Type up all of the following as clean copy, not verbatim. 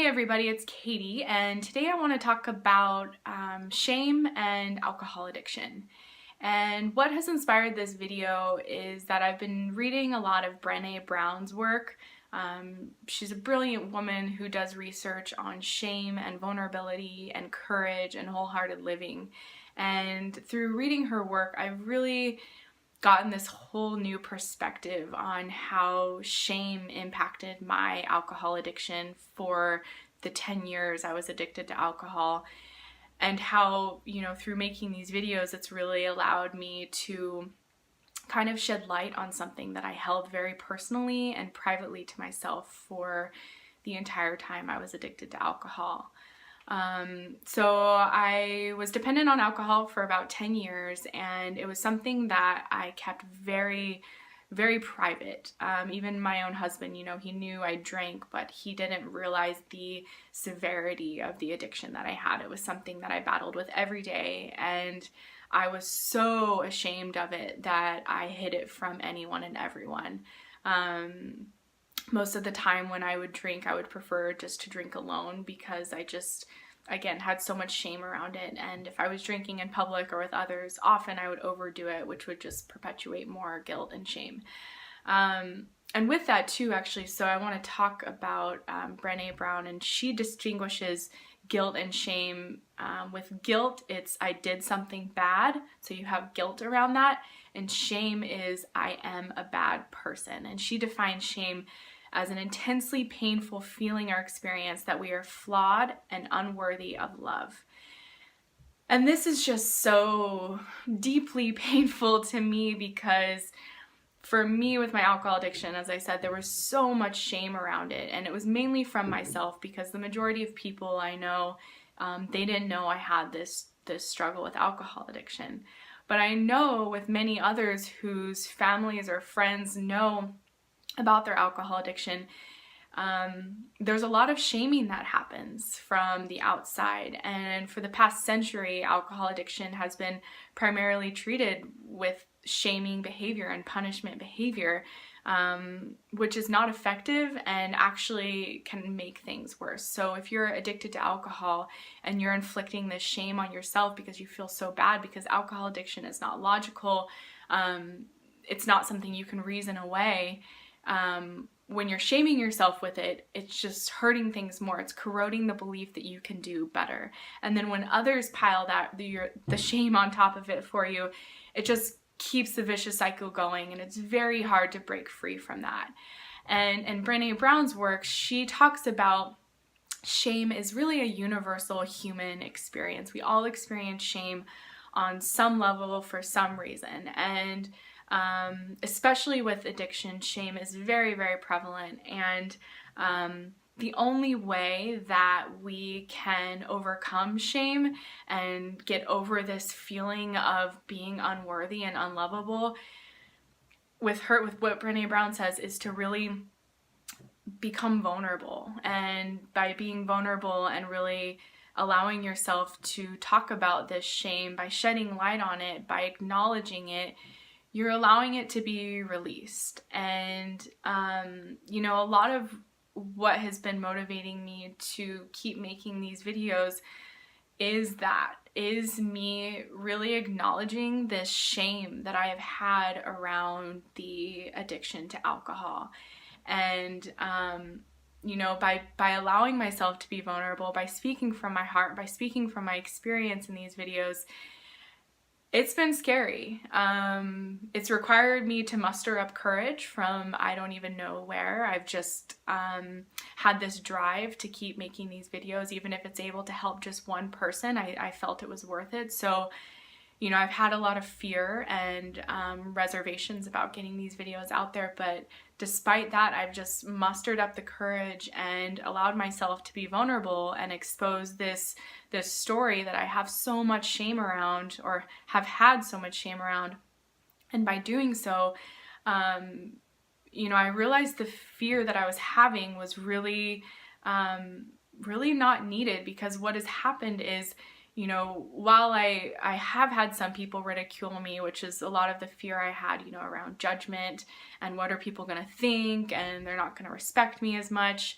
everybody, it's Katie, and today I want to talk about shame and alcohol addiction. And what has inspired this video is that I've been reading a lot of Brené Brown's work. She's a brilliant woman who does research on shame and vulnerability and courage and wholehearted living. And through reading her work, I've really gotten this whole new perspective on how shame impacted my alcohol addiction for the 10 years I was addicted to alcohol, and how, through making these videos, it's really allowed me to kind of shed light on something that I held very personally and privately to myself for the entire time I was addicted to alcohol. So I was dependent on alcohol for about 10 years, and it was something that I kept very, very private. Even my own husband, he knew I drank, but he didn't realize the severity of the addiction that I had. It was something that I battled with every day, and I was so ashamed of it that I hid it from anyone and everyone. Most of the time when I would drink, I would prefer just to drink alone because I just, again, had so much shame around it. And if I was drinking in public or with others, often I would overdo it, which would just perpetuate more guilt and shame. And with that too, actually, so I want to talk about Brené Brown, and she distinguishes guilt and shame. With guilt, it's I did something bad, so you have guilt around that, and shame is I am a bad person. And she defines shame as an intensely painful feeling or experience that we are flawed and unworthy of love. And this is just so deeply painful to me because for me with my alcohol addiction, as I said, there was so much shame around it, and it was mainly from myself because the majority of people I know, they didn't know I had this struggle with alcohol addiction. But I know with many others whose families or friends know about their alcohol addiction, there's a lot of shaming that happens from the outside. And for the past century, alcohol addiction has been primarily treated with shaming behavior and punishment behavior, which is not effective and actually can make things worse. So if you're addicted to alcohol and you're inflicting this shame on yourself because you feel so bad, because alcohol addiction is not logical, it's not something you can reason away. When you're shaming yourself with it, it's just hurting things more. It's corroding the belief that you can do better. And then when others pile the shame on top of it for you, it just keeps the vicious cycle going, and it's very hard to break free from that. And in Brené Brown's work, she talks about shame is really a universal human experience. We all experience shame on some level for some reason, and especially with addiction, shame is very, very prevalent. And the only way that we can overcome shame and get over this feeling of being unworthy and unlovable, with what Brené Brown says, is to really become vulnerable. And by being vulnerable and really allowing yourself to talk about this shame, by shedding light on it, by acknowledging it, you're allowing it to be released. And, a lot of what has been motivating me to keep making these videos is me really acknowledging this shame that I have had around the addiction to alcohol. And, by allowing myself to be vulnerable, by speaking from my heart, by speaking from my experience in these videos, it's been scary. It's required me to muster up courage from I don't even know where. I've just had this drive to keep making these videos, even if it's able to help just one person. I felt it was worth it. So, I've had a lot of fear and reservations about getting these videos out there, but despite that, I've just mustered up the courage and allowed myself to be vulnerable and expose this story that I have so much shame around, or have had so much shame around. And by doing so, I realized the fear that I was having was really, really not needed, because what has happened is, while I have had some people ridicule me, which is a lot of the fear I had, around judgment and what are people going to think, and they're not going to respect me as much.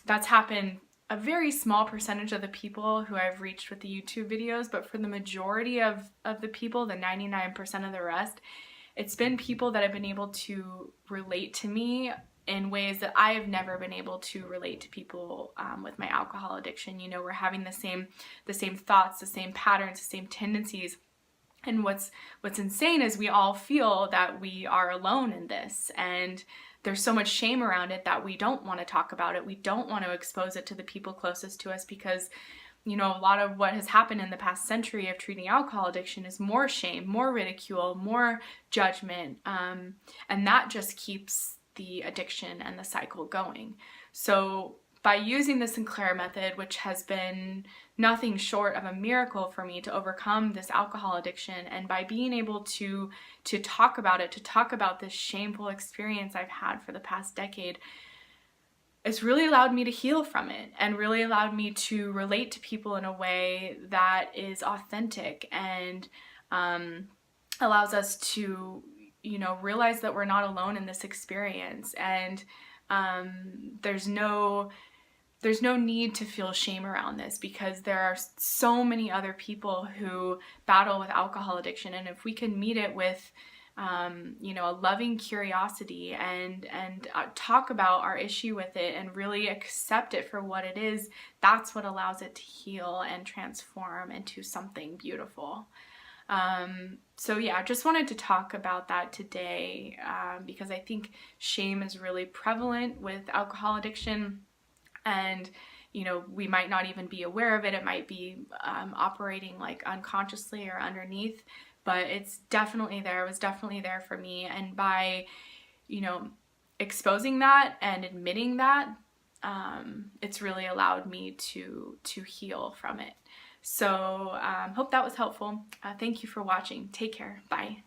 That's happened a very small percentage of the people who I've reached with the YouTube videos, but for the majority of the people, the 99% of the rest, it's been people that have been able to relate to me in ways that I have never been able to relate to people with my alcohol addiction. You know, we're having the same thoughts, the same patterns, the same tendencies. And what's insane is we all feel that we are alone in this, and there's so much shame around it that we don't want to talk about it. We don't want to expose it to the people closest to us because, you know, a lot of what has happened in the past century of treating alcohol addiction is more shame, more ridicule, more judgment, and that just keeps the addiction and the cycle going. So by using the Sinclair Method, which has been nothing short of a miracle for me to overcome this alcohol addiction, and by being able to talk about it, to talk about this shameful experience I've had for the past decade, it's really allowed me to heal from it and really allowed me to relate to people in a way that is authentic and allows us to, you know, realize that we're not alone in this experience. And there's no need to feel shame around this, because there are so many other people who battle with alcohol addiction. And if we can meet it with, you know, a loving curiosity and talk about our issue with it and really accept it for what it is, that's what allows it to heal and transform into something beautiful. So yeah, I just wanted to talk about that today, because I think shame is really prevalent with alcohol addiction. And, you know, we might not even be aware of it. It might be operating like unconsciously or underneath, but it's definitely there. It was definitely there for me. And by, you know, exposing that and admitting that, it's really allowed me to heal from it. So hope that was helpful. Thank you for watching. Take care. Bye.